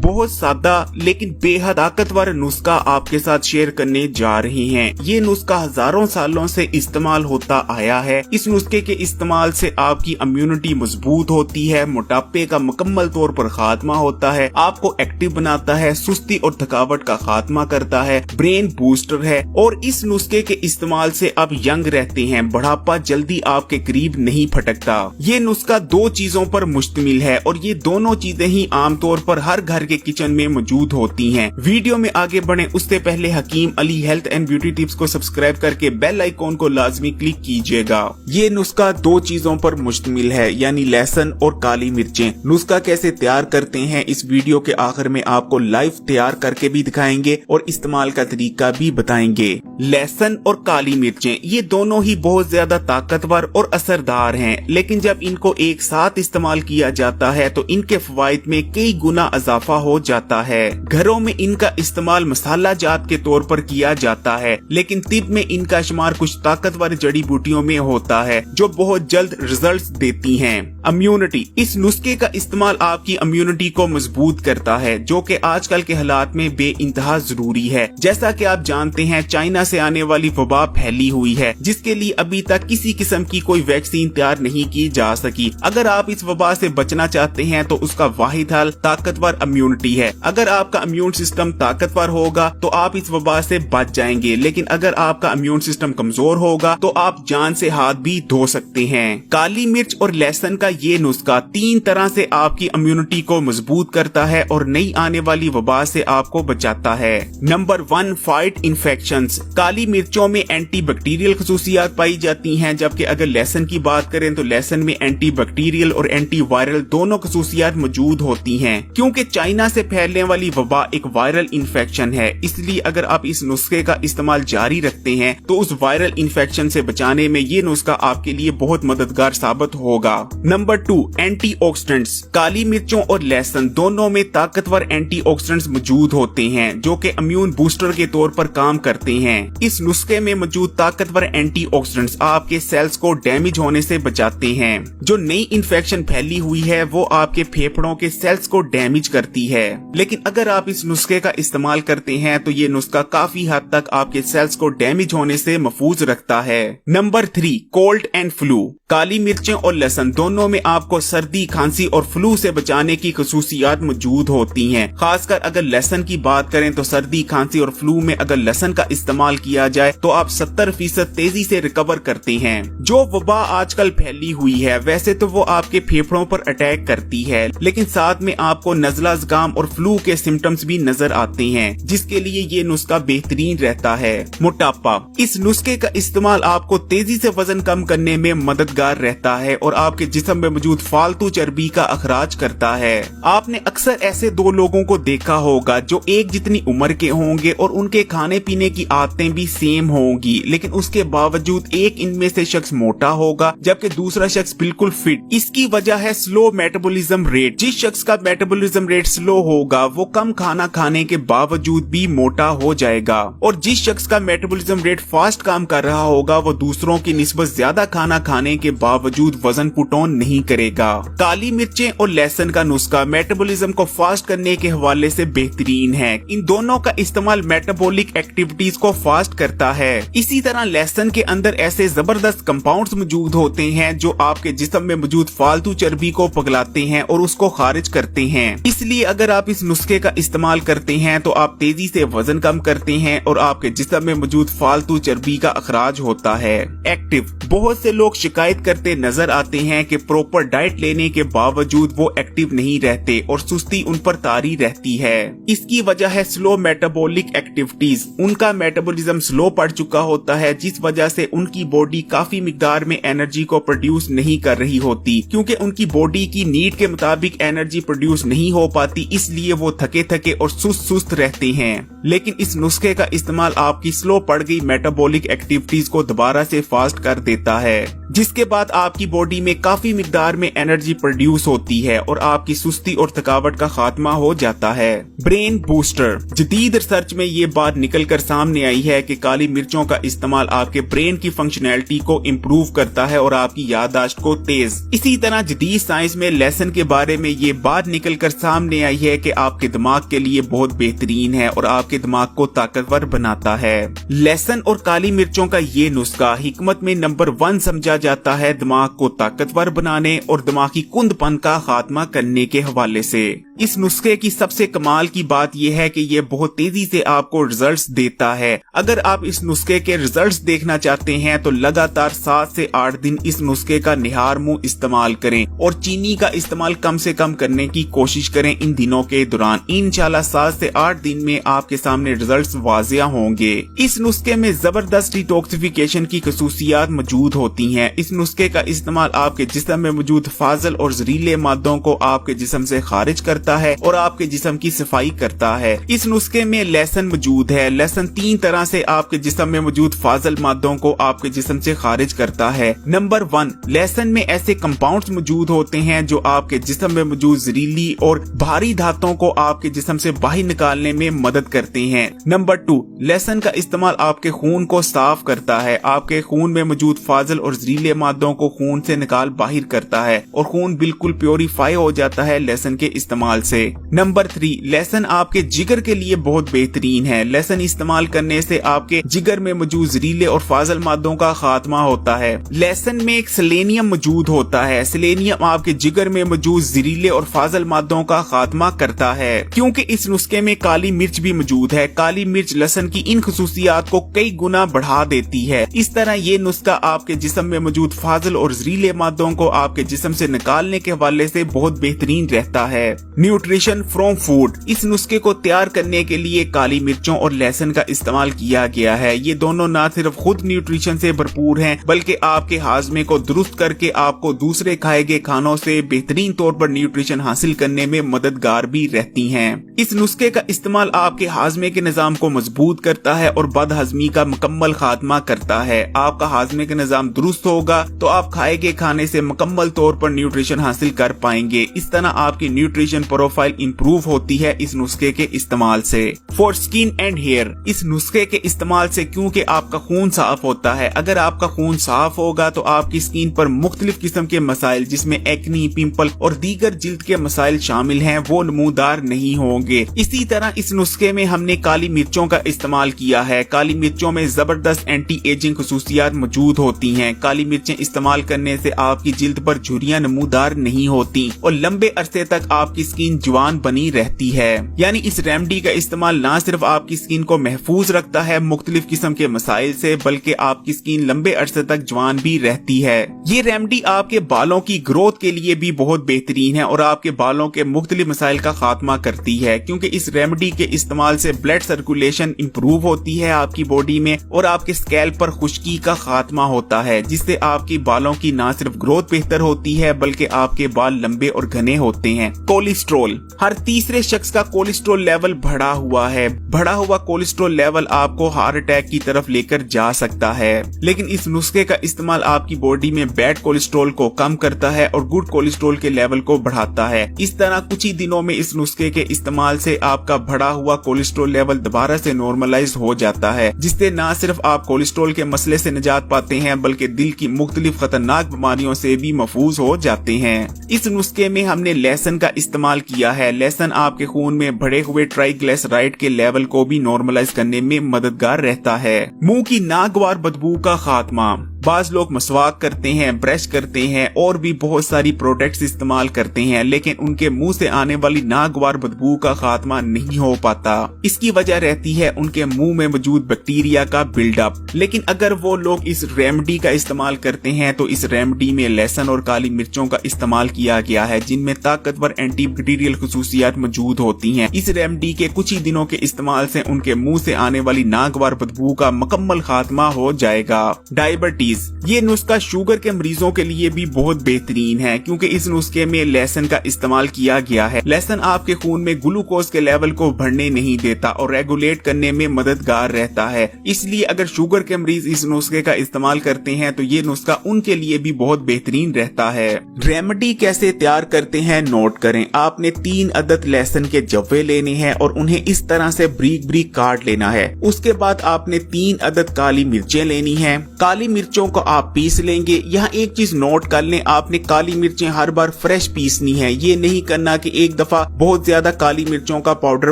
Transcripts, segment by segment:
बहुत सादा लेकिन बेहद ताकतवर नुस्खा आपके साथ शेयर करने जा रहे हैं। ये नुस्खा हजारों सालों से इस्तेमाल होता आया है। इस नुस्खे के इस्तेमाल से आपकी इम्यूनिटी मजबूत होती है, मोटापे का मुकम्मल तौर पर खात्मा होता है, आपको एक्टिव बनाता है, सुस्ती और थकावट का खात्मा करता है, ब्रेन बूस्टर है और इस नुस्खे के इस्तेमाल से आप यंग रहते हैं, बुढ़ापा जल्दी आपके करीब नहीं फटकता। ये नुस्खा 2 चीजों पर मुश्तमिल है और ये दोनों चीजें ही आमतौर पर हर घर के किचन में मौजूद होती हैं। वीडियो में आगे बढ़े उससे पहले Hakeem Ali health and beauty tips को सब्सक्राइब करके बेल आइकॉन को लाजमी क्लिक कीजिएगा। ये नुस्खा 2 चीजों पर मुश्तमिल है, यानी लहसुन और काली मिर्चें। नुस्खा कैसे तैयार करते हैं इस वीडियो के आखिर में आपको लाइव तैयार करके भी दिखाएंगे और इस्तेमाल का तरीका भी बताएंगे। लहसुन और काली मिर्चें ये दोनों ही बहुत ज्यादा ताकतवर और असरदार हैं, लेकिन जब इनको एक साथ इस्तेमाल किया जाता है तो इनके फवाइद में कई गुना इजाफा हो जाता है। घरों में इनका इस्तेमाल मसाला जात के तौर पर किया जाता है, लेकिन तिब में इनका शुमार कुछ ताकतवर जड़ी बूटियों में होता है जो बहुत जल्द रिजल्ट्स देती हैं। इम्यूनिटी, इस नुस्खे का इस्तेमाल आपकी इम्यूनिटी को मजबूत करता है, जो कि आजकल के हालात में बेइंतहा जरूरी है। जैसा कि आप जानते हैं चाइना से आने वाली वबा फैली हुई है, जिसके लिए अभी तक किसी किस्म की कोई वैक्सीन तैयार नहीं की जा सकी। अगर आप इस वबा से बचना चाहते हैं तो उसका वाहिद हल ताकतवर इम्यूनिटी है। अगर आपका इम्यून सिस्टम ताकतवर होगा तो आप इस वबा से बच जाएंगे, लेकिन अगर आपका इम्यून सिस्टम कमजोर होगा तो आप जान से हाथ भी धो सकते हैं। काली मिर्च और लहसुन का ये नुस्खा 3 तरह से आपकी इम्यूनिटी को मजबूत करता है और नई आने वाली वबा से आपको बचाता है। Number 1, fight infections. काली मिर्चों में एंटी बैक्टीरियल खसूसियात पाई जाती हैं, जबकि अगर लहसुन की बात करें तो लहसुन में एंटी बैक्टीरियल और एंटी वायरल दोनों खसूसियात मौजूद होती हैं। क्योंकि चाइना से फैलने वाली वबा एक वायरल इन्फेक्शन है, इसलिए अगर आप इस नुस्खे का इस्तेमाल जारी रखते हैं तो उस वायरल इन्फेक्शन से बचाने में ये नुस्खा आपके लिए बहुत मददगार साबित होगा। Number 2, antioxidants. काली मिर्चों और लहसुन दोनों में ताकतवर एंटीऑक्सीडेंट्स मौजूद होते हैं जो कि इम्यून बूस्टर के तौर पर काम करते हैं। इस नुस्खे में मौजूद ताकतवर एंटीऑक्सीडेंट्स आपके सेल्स को डैमेज होने से बचाते हैं। जो नई इन्फेक्शन फैली हुई है वो आपके फेफड़ों के सेल्स को डैमेज करती है, लेकिन अगर आप इस नुस्खे का इस्तेमाल करते हैं तो ये नुस्खा काफी हद तक आपके सेल्स को डैमेज होने से महफूज रखता है। Number 3, cold and flu. काली मिर्चें और लहसुन दोनों में आपको सर्दी, खांसी और फ्लू से बचाने की खसूसियात मौजूद होती हैं। खासकर अगर लहसुन की बात करें तो सर्दी, खांसी और फ्लू में अगर लहसुन का इस्तेमाल किया जाए तो आप 70% तेजी से रिकवर करते हैं। जो वबा आजकल फैली हुई है वैसे तो वो आपके फेफड़ों पर अटैक करती है, लेकिन साथ में आपको नज़ला, जुकाम और फ्लू के सिम्टम्स भी नजर आते हैं, जिसके लिए ये नुस्खा बेहतरीन रहता है। मोटापा, इस नुस्खे का इस्तेमाल आपको तेजी से वजन कम करने में मददगार रहता है और आपके जिस्म में मौजूद फालतू चर्बी का अखराज करता है। आपने अक्सर ऐसे 2 लोगों को देखा होगा जो एक जितनी उम्र के होंगे और उनके खाने पीने की आदतें भी सेम होंगी, लेकिन उसके बावजूद एक इनमें से शख्स मोटा होगा जबकि दूसरा शख्स बिल्कुल फिट। इसकी वजह है स्लो मेटाबॉलिज्म रेट। जिस शख्स का मेटाबॉलिज्म रेट स्लो होगा वो कम खाना खाने के बावजूद भी मोटा हो जाएगा, और जिस शख्स का मेटाबॉलिज्म रेट फास्ट काम कर रहा होगा वो दूसरों की निस्बत ज्यादा खाना खाने के बावजूद वजन पुट ऑन नहीं करेगा। काली मिर्चें और लहसुन का नुस्खा मेटाबॉलिज्म को फास्ट करने के हवाले से बेहतरीन है। इन दोनों का इस्तेमाल मेटाबॉलिक एक्टिविटीज को फास्ट करता है। इसी तरह लहसुन के अंदर ऐसे जबरदस्त कंपाउंड्स मौजूद होते हैं जो आपके जिस्म में मौजूद फालतू चर्बी को पिघलाते हैं और उसको खारिज करते हैं। इसलिए अगर आप इस नुस्खे का इस्तेमाल करते हैं तो आप तेजी से वजन कम करते हैं और आपके जिस्म में मौजूद फालतू चर्बी का अखराज होता है। एक्टिव, बहुत से लोग शिकायत करते नजर आते हैं कि प्रॉपर डाइट लेने के बावजूद वो एक्टिव नहीं रहते और सुस्ती उन पर तारी रहती है। इसकी वजह है स्लो मेटाबॉलिक एक्टिविटीज। उनका मेटाबॉलिज्म स्लो पड़ चुका होता है, जिस वजह से उनकी बॉडी काफी मिकदार में एनर्जी को प्रोड्यूस नहीं कर रही होती। क्योंकि उनकी बॉडी की नीड के मुताबिक एनर्जी प्रोड्यूस नहीं हो पाती, इसलिए वो थके थके और सुस्त रहते हैं। लेकिन इस नुस्खे का इस्तेमाल आपकी स्लो पड़ गई मेटाबॉलिक एक्टिविटीज को दोबारा से फास्ट कर देता है। जिसके बाद आपकी बॉडी में काफी मिकदार में एनर्जी प्रोड्यूस होती है और आपकी सुस्ती और थकावट का खात्मा हो जाता है। ब्रेन बूस्टर, जदीद रिसर्च में ये बात निकल कर सामने आई है कि काली मिर्चों का इस्तेमाल आपके ब्रेन की फंक्शनैलिटी को इम्प्रूव करता है और आपकी याददाश्त को तेज। इसी तरह जदीद साइंस में लहसुन के बारे में ये बात निकल कर सामने आई है कि आपके दिमाग के लिए बहुत बेहतरीन है और आपके दिमाग को ताकतवर बनाता है। लहसुन और काली मिर्चों का ये नुस्खा हिकमत में नंबर 1 समझा जाता है दिमाग को ताकतवर बनाने और दिमागी कुंदपन का खात्मा करने के हवाले से। इस नुस्खे की सबसे कमाल की बात यह है कि ये बहुत तेजी से आपको रिजल्ट्स देता है। अगर आप इस नुस्खे के रिजल्ट्स देखना चाहते हैं तो लगातार 7 से 8 दिन इस नुस्खे का निहार मुंह इस्तेमाल करें और चीनी का इस्तेमाल कम से कम करने की कोशिश करें इन दिनों के दौरान। इंशाल्लाह 7 से 8 दिन में आपके सामने रिजल्ट्स वाजिया होंगे। इस नुस्खे में जबरदस्त डिटॉक्सिफिकेशन की खसूसियात मौजूद होती हैं। इस नुस्खे का इस्तेमाल आपके जिस्म में मौजूद फाजल और जहरीले मादों को आपके जिस्म से खारिज करता है और आपके जिस्म की सफाई करता है। इस नुस्खे में लहसुन मौजूद है। लहसुन 3 तरह से आपके जिस्म में मौजूद फाजल मादों को आपके जिस्म से खारिज करता है। नंबर 1, लहसुन में ऐसे कंपाउंड्स मौजूद होते हैं जो आपके जिस्म में मौजूद जहरीली और भारी धातुओं को आपके जिस्म से बाहर निकालने में मदद करते हैं। नंबर 2, लहसुन का इस्तेमाल आपके खून को साफ करता है। आपके खून में मौजूद फाजल और जहरीले मादों को खून से निकाल बाहर करता है और खून बिल्कुल प्योरीफाई हो जाता है लहसुन के इस्तेमाल से। नंबर 3, लहसुन आपके जिगर के लिए बहुत बेहतरीन है। लहसुन इस्तेमाल करने से आपके जिगर में मौजूद जहरीले और फाजल मादों का खात्मा होता है। लहसुन में एक सेलेनियम मौजूद होता है। सेलेनियम आपके जिगर में मौजूद जहरीले और फाजल मादों का खात्मा करता है। क्योंकि इस नुस्खे में काली मिर्च भी मौजूद है, काली मिर्च लहसुन की इन खसूसियात को कई गुना बढ़ा देती है। इस तरह ये नुस्खा आपके जिस्म में मौजूद फाजल और जहरीले मादों को आपके जिस्म से निकालने के हवाले से बहुत बेहतरीन रहता है। न्यूट्रिशन फ्रॉम फूड, इस नुस्खे को तैयार करने के लिए काली मिर्चों और लहसुन का इस्तेमाल किया गया है। ये दोनों न सिर्फ खुद न्यूट्रिशन से भरपूर हैं बल्कि आपके हाजमे को दुरुस्त करके आपको दूसरे खाए गए खानों से बेहतरीन तौर पर न्यूट्रिशन हासिल करने में मददगार भी रहती हैं। इस नुस्खे का इस्तेमाल आपके हाजमे के निजाम को मजबूत करता है और बदहजमी का मुकम्मल खात्मा करता है। आपका हाजमे का निजाम दुरुस्त होगा तो आप खाए गए खाने से मुकम्मल तौर पर न्यूट्रिशन हासिल कर पाएंगे। इस तरह आपकी न्यूट्रिशन प्रोफाइल इंप्रूव होती है इस नुस्खे के इस्तेमाल से। फॉर स्किन एंड हेयर, इस नुस्खे के इस्तेमाल से क्योंकि आपका खून साफ होता है, अगर आपका खून साफ होगा तो आपकी स्किन पर मुख्तलिफ किस्म के मसाइल जिसमें एक्नी, पिंपल और दीगर जिल्द के मसाइल शामिल हैं वो नमूदार नहीं होंगे। इसी तरह इस नुस्खे में हमने काली मिर्चों का इस्तेमाल किया है। काली मिर्चों में जबरदस्त एंटी एजिंग खसूसियात मौजूद होती हैं। काली मिर्चें इस्तेमाल करने से आपकी जिल्द पर झुर्रियां नमूदार नहीं होती और लंबे अरसे तक आपकी स्किन जवान बनी रहती है। यानी इस रेमेडी का इस्तेमाल न सिर्फ आपकी स्किन को महफूज रखता है मुख्तलिफ किस्म के मसाइल से बल्कि आपकी स्किन लंबे अरसे तक जवान भी रहती है। ये रेमेडी आपके बालों की ग्रोथ के लिए भी बहुत बेहतरीन है और आपके बालों के मुख्तलिफ मसाइल का खात्मा करती है क्योंकि इस रेमेडी के इस्तेमाल से ब्लड सर्कुलेशन इंप्रूव होती है आपकी बॉडी में और आपके स्कैल्प पर खुश्की का खात्मा होता है जिससे आपकी बालों की न सिर्फ ग्रोथ बेहतर होती है बल्कि आपके बाल लंबे और घने होते हैं। कोलेस्ट्रॉल, हर तीसरे शख्स का कोलेस्ट्रॉल लेवल बढ़ा हुआ है। बढ़ा हुआ कोलेस्ट्रॉल लेवल आपको हार्ट अटैक की तरफ लेकर जा सकता है, लेकिन इस नुस्खे का इस्तेमाल आपकी बॉडी में बैड कोलेस्ट्रॉल को कम करता है और गुड कोलेस्ट्रॉल के लेवल को बढ़ाता है। इस तरह कुछ ही दिनों में इस नुस्खे के इस्तेमाल से आपका बढ़ा हुआ कोलेस्ट्रॉल लेवल दोबारा से नॉर्मलाइज हो जाता है जिससे न सिर्फ आप कोलेस्ट्रॉल के मसले से निजात पाते हैं बल्कि दिल की मुख्तलिफ खतरनाक बीमारियों से भी महफूज हो जाते हैं। इस नुस्खे में हमने लहसुन का इस्तेमाल किया है। लहसुन आपके खून में बढ़े हुए ट्राइग्लिसराइड के लेवल को भी नॉर्मलाइज करने में मददगार रहता है। मुंह की नागवार बदबू का खात्मा, बाज लोग मसवाक करते हैं, ब्रश करते हैं और भी बहुत सारी प्रोडक्ट्स इस्तेमाल करते हैं लेकिन उनके मुंह से आने वाली नागवार बदबू का खात्मा नहीं हो पाता। इसकी वजह रहती है उनके मुंह में मौजूद बैक्टीरिया का बिल्डअप। लेकिन अगर वो लोग इस रेमेडी का इस्तेमाल करते हैं तो इस रेमेडी में लहसुन और काली मिर्चों का इस्तेमाल किया गया है जिनमें ताकतवर एंटी बैक्टीरियल खसूसियात मौजूद होती हैं। इस रेमेडी के कुछ ही दिनों के इस्तेमाल से उनके मुंह से आने वाली नागवार बदबू का मुकम्मल खात्मा हो जाएगा। डायबिटीज, मरीज। ये नुस्खा शुगर के मरीजों के लिए भी बहुत बेहतरीन है क्योंकि इस नुस्खे में लहसुन का इस्तेमाल किया गया है। लहसुन आपके खून में ग्लूकोज के लेवल को बढ़ने नहीं देता और रेगुलेट करने में मददगार रहता है। इसलिए अगर शुगर के मरीज इस नुस्खे का इस्तेमाल करते हैं तो ये नुस्खा उनके लिए भी बहुत बेहतरीन रहता है। रेमेडी कैसे तैयार करते हैं नोट करें। आपने 3 अदद लहसुन के जव्वे लेने हैं और उन्हें इस तरह से ब्रीक ब्रीक काट लेना है। उसके बाद आपने 3 अदद काली मिर्चें लेनी है। काली मिर्चों को आप पीस लेंगे। यहाँ एक चीज नोट कर लें, आपने काली मिर्चें हर बार फ्रेश पीसनी है। ये नहीं करना कि एक दफा बहुत ज्यादा काली मिर्चों का पाउडर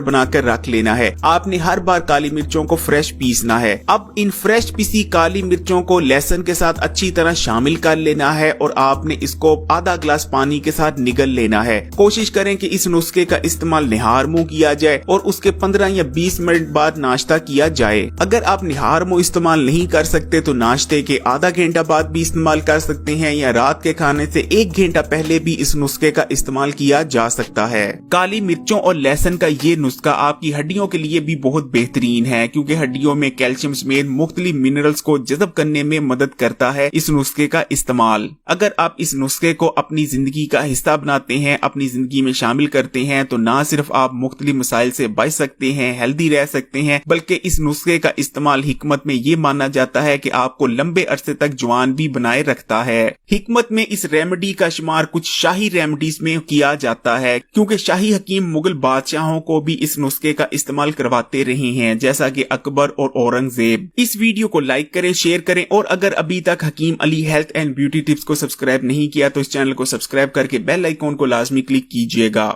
बनाकर रख लेना है। आपने हर बार काली मिर्चों को फ्रेश पीसना है। अब इन फ्रेश पीसी काली मिर्चों को लहसुन के साथ अच्छी तरह शामिल कर लेना है और आपने इसको आधा ग्लास पानी के साथ निगल लेना है। कोशिश करें कि इस नुस्खे का इस्तेमाल निहार मुंह किया जाए और उसके 15 या 20 मिनट बाद नाश्ता किया जाए। अगर आप निहार मुंह इस्तेमाल नहीं कर सकते तो नाश्ते के आधा घंटा बाद भी इस्तेमाल कर सकते हैं या रात के खाने से 1 घंटा पहले भी इस नुस्खे का इस्तेमाल किया जा सकता है। काली मिर्चों और लहसुन का ये नुस्खा आपकी हड्डियों के लिए भी बहुत बेहतरीन है क्योंकि हड्डियों में कैल्शियम समेत मुख्तलिफ मिनरल्स को जज़ब करने में मदद करता है इस नुस्खे का इस्तेमाल। अगर आप इस नुस्खे को अपनी जिंदगी का हिस्सा बनाते हैं, अपनी जिंदगी में शामिल करते हैं तो न सिर्फ आप मुख्तलिफ मसाइल से बच सकते हैं, हेल्दी रह सकते हैं, बल्कि इस नुस्खे का इस्तेमाल हिकमत में ये माना जाता है कि आपको लंबे अरसे तक जवान भी बनाए रखता है। हिकमत में इस रेमेडी का शुमार कुछ शाही रेमेडीज में किया जाता है क्योंकि शाही हकीम मुगल बादशाहों को भी इस नुस्खे का इस्तेमाल करवाते रहे हैं, जैसा कि अकबर और औरंगजेब। इस वीडियो को लाइक करें, शेयर करें और अगर अभी तक Hakeem Ali health and beauty tips को सब्सक्राइब नहीं किया तो इस चैनल को सब्सक्राइब करके बेल आइकॉन को लाजमी क्लिक कीजिएगा।